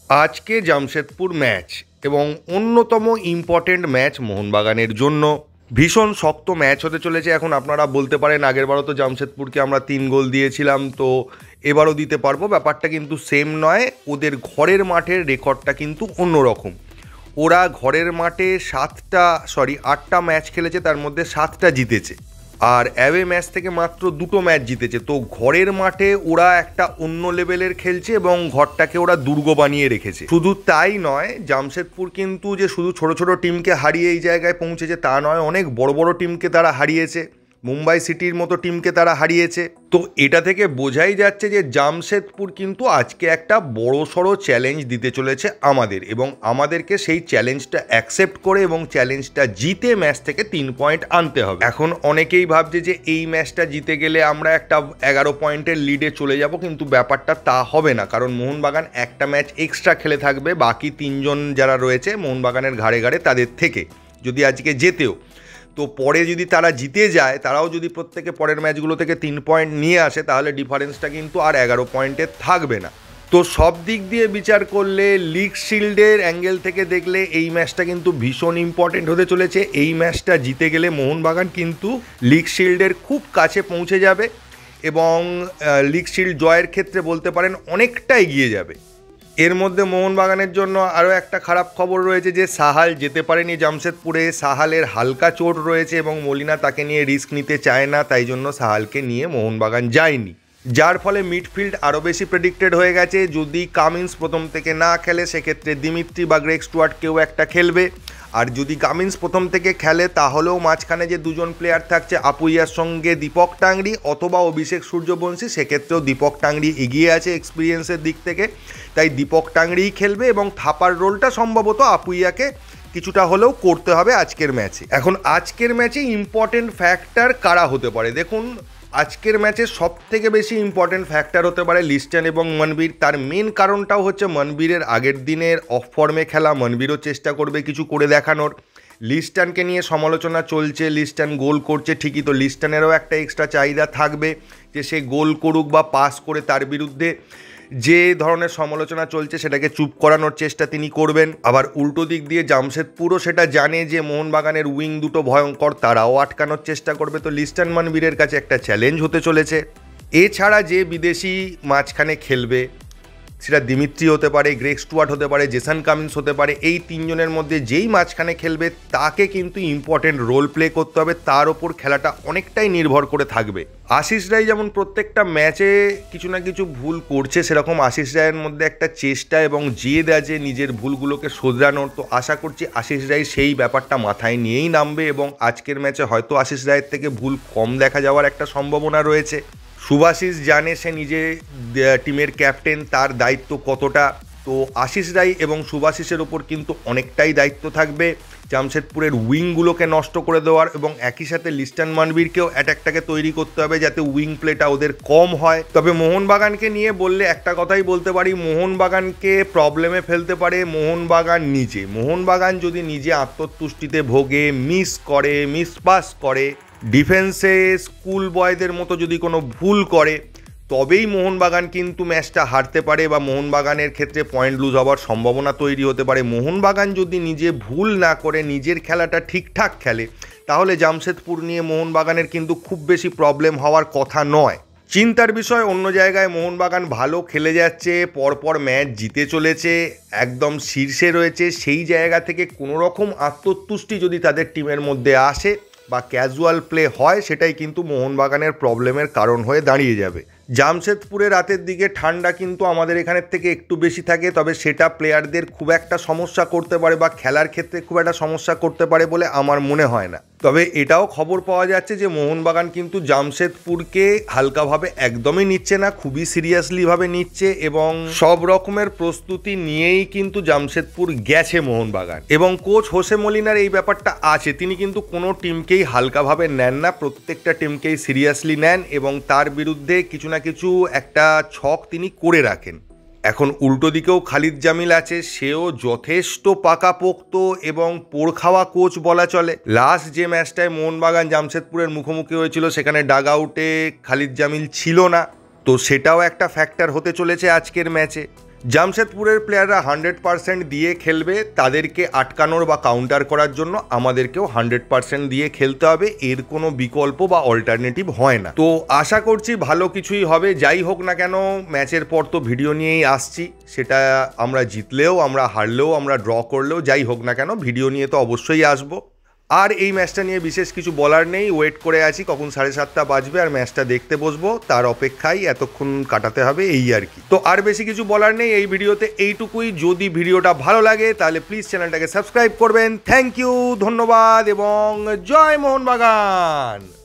আজকে জামশেদপুর ম্যাচ এবং অন্যতম ইম্পর্টেন্ট ম্যাচ মোহনবাগানের জন্য। ভীষণ শক্ত ম্যাচ হতে চলেছে। এখন আপনারা বলতে পারেন আগেরবারও তো জামশেদপুরকে আমরা 3 গোল দিয়েছিলাম, তো এবারও দিতে পারবো। ব্যাপারটা কিন্তু সেম নয়। ওদের ঘরের মাঠের রেকর্ডটা কিন্তু অন্যরকম। ওরা ঘরের মাঠে 8টা ম্যাচ খেলেছে, তার মধ্যে 7টা জিতেছে, আর অ্যাওয়ে ম্যাচ থেকে মাত্র 2টো ম্যাচ জিতেছে। তো ঘরের মাঠে ওরা একটা অন্য লেভেলের খেলছে এবং ঘরটাকে ওরা দুর্গ বানিয়ে রেখেছে। শুধু তাই নয়, জামশেদপুর কিন্তু যে শুধু ছোট ছোট টিমকে হারিয়ে এই জায়গায় পৌঁছেছে তা নয়, অনেক বড় বড় টিমকে তারা হারিয়েছে। মুম্বাই সিটির মতো টিমকে তারা হারিয়েছে। তো এটা থেকে বোঝাই যাচ্ছে যে জামশেদপুর কিন্তু আজকে একটা বড়সড় চ্যালেঞ্জ দিতে চলেছে আমাদের, এবং আমাদেরকে সেই চ্যালেঞ্জটা অ্যাকসেপ্ট করে এবং চ্যালেঞ্জটা জিতে ম্যাচ থেকে 3 পয়েন্ট আনতে হবে। এখন অনেকেই ভাবছে যে এই ম্যাচটা জিতে গেলে আমরা একটা 11 পয়েন্টের লিডে চলে যাব, কিন্তু ব্যাপারটা তা হবে না। কারণ মোহনবাগান একটা ম্যাচ এক্সট্রা খেলে থাকবে বাকি 3জন যারা রয়েছে মোহনবাগানের ঘাড়ে ঘাড়ে তাদের থেকে, যদি আজকে জেতেও। তো পরে যদি তারা জিতে যায়, তারাও যদি প্রত্যেকে পরের ম্যাচগুলো থেকে 3 পয়েন্ট নিয়ে আসে, তাহলে ডিফারেন্সটা কিন্তু আর 11 পয়েন্টে থাকবে না। তো সব দিক দিয়ে বিচার করলে, লিগ শিল্ডের অ্যাঙ্গেল থেকে দেখলে এই ম্যাচটা কিন্তু ভীষণ ইম্পর্টেন্ট হতে চলেছে। এই ম্যাচটা জিতে গেলে মোহনবাগান কিন্তু লিগ শিল্ডের খুব কাছে পৌঁছে যাবে এবং লিগ শিল্ড জয়ের ক্ষেত্রে বলতে পারেন অনেকটা এগিয়ে যাবে। এর মধ্যে মোহনবাগানের জন্য আরও একটা খারাপ খবর রয়েছে যে সাহাল যেতে পারেনি জামশেদপুরে। সাহালের হালকা চোট রয়েছে এবং মলিনা তাকে নিয়ে রিস্ক নিতে চায় না, তাই জন্য সাহালকে নিয়ে মোহনবাগান যায়নি। যার ফলে মিডফিল্ড আরও বেশি প্রেডিক্টেড হয়ে গেছে। যদি কামিন্স প্রথম থেকে না খেলে, সেক্ষেত্রে দিমিত্রি বা গ্রেগ স্টুয়ার্ট কেউ একটা খেলবে। আর যদি কামিন্স প্রথম থেকে খেলে, তাহলেও মাঝখানে যে দুজন প্লেয়ার থাকছে আপুইয়ার সঙ্গে দীপক টাংরি অথবা অভিষেক সূর্যবংশী, সেক্ষেত্রেও দীপক টাংরি এগিয়ে আছে এক্সপিরিয়েন্সের দিক থেকে, তাই দীপক টাংরিই খেলবে এবং থাপার রোলটা সম্ভবত আপুইয়াকে কিছুটা হলেও করতে হবে আজকের ম্যাচে। এখন আজকের ম্যাচে ইম্পর্টেন্ট ফ্যাক্টর কারা হতে পারে? দেখুন, আজকের ম্যাচে সব থেকে বেশি ইম্পর্টেন্ট ফ্যাক্টর হতে পারে লিস্টন এবং মনবীর। তার মেন কারণটাও হচ্ছে মনবীরের আগের দিনের অফ ফর্মে খেলা। মনবীরও চেষ্টা করবে কিছু করে দেখানোর। লিস্টনকে নিয়ে সমালোচনা চলছে, লিস্টন গোল করছে ঠিকই, তো লিস্টনেরও একটা এক্সট্রা চাহিদা থাকবে যে সে গোল করুক বা পাস করে তার বিরুদ্ধে যে ধরনের সমালোচনা চলছে সেটাকে চুপ করানোর চেষ্টা তিনি করবেন। আবার উল্টো দিক দিয়ে জামশেদপুরও সেটা জানে যে মোহনবাগানের উইং দুটো ভয়ঙ্কর, তারাও আটকানোর চেষ্টা করবে। তো লিস্টন মনবীরের কাছে একটা চ্যালেঞ্জ হতে চলেছে। এছাড়া যে বিদেশি মাঝখানে খেলবে, সেটা দিমিত্রি হতে পারে, গ্রেগ স্টুয়ার্ট হতে পারে, জেসন কামিন্স হতে পারে, এই 3 জনের মধ্যে যেই মাঝখানে খেলবে তাকে কিন্তু ইম্পর্টেন্ট রোল প্লে করতে হবে। তার ওপর খেলাটা অনেকটাই নির্ভর করে থাকবে। আশিস রায় যেমন প্রত্যেকটা ম্যাচে কিছু না কিছু ভুল করছে, সেরকম আশিস রায়ের মধ্যে একটা চেষ্টা এবং জেদ আছে নিজের ভুলগুলোকে শোধরানোর। তো আশা করছি আশিস রায় সেই ব্যাপারটা মাথায় নিয়েই নামবে এবং আজকের ম্যাচে হয়তো আশিস রায়ের থেকে ভুল কম দেখা যাওয়ার একটা সম্ভাবনা রয়েছে। শুভাশিস জানে সে নিজে টিমের ক্যাপ্টেন, তার দায়িত্ব কতটা। তো আশিস রায় এবং শুভাশিসের ওপর কিন্তু অনেকটাই দায়িত্ব থাকবে জামশেদপুরের উইংগুলোকে নষ্ট করে দেওয়ার, এবং একই সাথে লিস্টন মনবীরকেও অ্যাটাকটাকে তৈরি করতে হবে যাতে উইং প্লেটা ওদের কম হয়। তবে মোহনবাগানকে নিয়ে বললে একটা কথাই বলতে পারি, মোহনবাগানকে প্রবলেমে ফেলতে পারে মোহনবাগান নিজে। মোহনবাগান যদি নিজে আত্মতুষ্টিতে ভোগে, মিসপাস করে, ডিফেন্সে স্কুল বয়দের মতো যদি কোনো ভুল করে, তবেই মোহনবাগান কিন্তু ম্যাচটা হারতে পারে বা মোহনবাগানের ক্ষেত্রে পয়েন্ট লুজ হওয়ার সম্ভাবনা তৈরি হতে পারে। মোহনবাগান যদি নিজে ভুল না করে নিজের খেলাটা ঠিকঠাক খেলে, তাহলে জামশেদপুর নিয়ে মোহনবাগানের কিন্তু খুব বেশি প্রবলেম হওয়ার কথা নয়। চিন্তার বিষয় অন্য জায়গায়। মোহনবাগান ভালো খেলে যাচ্ছে, পরপর ম্যাচ জিতে চলেছে, একদম শীর্ষে রয়েছে। সেই জায়গা থেকে কোনো রকম আত্মতুষ্টি যদি তাদের টিমের মধ্যে আসে বা ক্যাজুয়াল প্লে হয়, সেটাই কিন্তু মোহনবাগানের প্রবলেমের কারণ হয়ে দাঁড়িয়ে যাবে। জামশেদপুরে রাতের দিকে ঠান্ডা কিন্তু আমাদের এখানের থেকে একটু বেশি থাকে, তবে সেটা প্লেয়ারদের খুব একটা সমস্যা করতে পারে বা খেলার ক্ষেত্রে খুব একটা সমস্যা করতে পারে বলে আমার মনে হয় না। তবে এটাও খবর পাওয়া যাচ্ছে যে মোহনবাগান কিন্তু জামশেদপুরকে হালকাভাবে একদমই নিচ্ছে না, খুবই সিরিয়াসলিভাবে নিচ্ছে এবং সব রকমের প্রস্তুতি নিয়েই কিন্তু জামশেদপুর গেছে মোহনবাগান। এবং কোচ হোসে মলিনার এই ব্যাপারটা আছে, তিনি কিন্তু কোনো টিমকেই হালকাভাবে নেন না, প্রত্যেকটা টিমকেই সিরিয়াসলি নেন এবং তার বিরুদ্ধে কিছু না কিছু একটা ছক তিনি করে রাখেন। এখন উল্টো দিকেও খালিদ জামিল আছে, সেও যথেষ্ট পাকাপোক্ত এবং পোড়খাওয়া কোচ বলা চলে। লাস্ট যে ম্যাচটায় মোহনবাগান জামশেদপুরের মুখোমুখি হয়েছিল, সেখানে ডাগ আউটে খালিদ জামিল ছিল না, তো সেটাও একটা ফ্যাক্টর হতে চলেছে আজকের ম্যাচে। জামশেদপুরের প্লেয়াররা 100% দিয়ে খেলবে, তাদেরকে আটকানোর বা কাউন্টার করার জন্য আমাদেরকেও 100% দিয়ে খেলতে হবে, এর কোনো বিকল্প বা অল্টারনেটিভ হয় না। তো আশা করছি ভালো কিছুই হবে। যাই হোক না কেন, ম্যাচের পর তো ভিডিও নিয়েই আসছি, সেটা আমরা জিতলেও, আমরা হারলেও, আমরা ড্র করলেও, যাই হোক না কেন ভিডিও নিয়ে তো অবশ্যই আসবো। আর এই ম্যাচটা নিয়ে বিশেষ কিছু বলার নেই, ওয়েট করে আছি কখন 7:30 বাজবে আর ম্যাচটা দেখতে বসবো, তার অপেক্ষায় এতক্ষণ কাটাতে হবে, এই আর কি। তো আর বেশি কিছু বলার নেই এই ভিডিওতে, এইটুকুই। যদি ভিডিওটা ভালো লাগে তাহলে প্লিজ চ্যানেলটাকে সাবস্ক্রাইব করবেন। থ্যাংক ইউ, ধন্যবাদ এবং জয় মোহনবাগান।